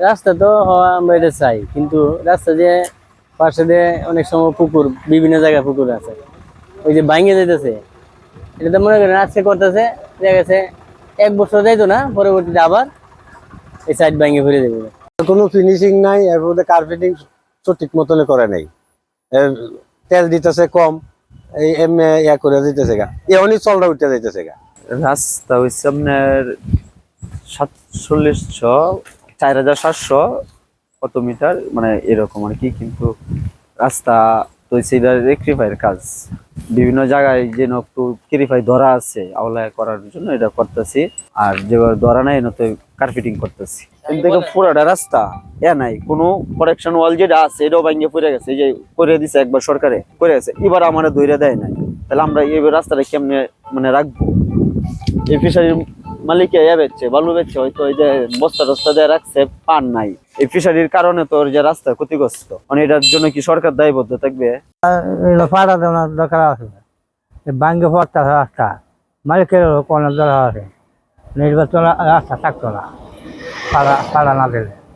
রাস্তা তো আমরা এটা চাই, কিন্তু রাস্তা যে পাশে দিয়ে অনেক সময় পুকুর, বিভিন্ন জায়গায় পুকুর আছে, ওই যে ভাঙে যাইতেছে। এটা তো মনে করেন আজকে করতেছে, দেখা গেছে 1 বছর যাইতো না, পরবর্তীতে আবার এই সাইড ভাঙে ফিরে দেবে। কোনো ফিনিশিং নাই, এর মধ্যে কার্পেটিং সঠিক মতনে করে নাই। তেল দিতেছে কম, এই এমনি ইয়া করে দিতেছে গা, এমনি চলটা উঠতে যাইতেছে গা। রাস্তা হচ্ছে আপনার 4700, 4700 কত মিটার মানে এরকম আর কি। কিন্তু রাস্তা তো সেটা রেক্টিফাইয়ের কাজ, বিভিন্ন জায়গায় যেন একটু ক্লিরিফাই ধরা আছে আওলায় করার জন্য এটা করতেছি। আর যেভাবে ধরা নাই এনে তো কার্পেটিং করতেছি। কিন্তু পুরাটা রাস্তা নাই, কোনো প্রোটেকশন ওয়াল যেটা আছে এটাও ভাঙিয়ে পড়ে গেছে। এই যে করে দিছে একবার সরকারে করে গেছে, এবার আমার ধৈর্য দেয় নাই। তাহলে আমরা এই রাস্তাটা কেমনে মানে রাখবো? এই ফিশারির মালিকে বেচছে, বালু বেচছে, হয়তো ওই যে বস্তা টস্তা দিয়ে রাখছে, পান নাই। এই ফিশারির কারণে তোর যে রাস্তা ক্ষতিগ্রস্ত, মানে এটার জন্য কি সরকার দায়বদ্ধ থাকবে? পাড়া দেওয়ার দরকার আছে, ভাঙ্গে পড়তে রাস্তা মালিকের কোনো দরকার আছে, নির্বাচন রাস্তা থাকতো না পাড়া না দিলে।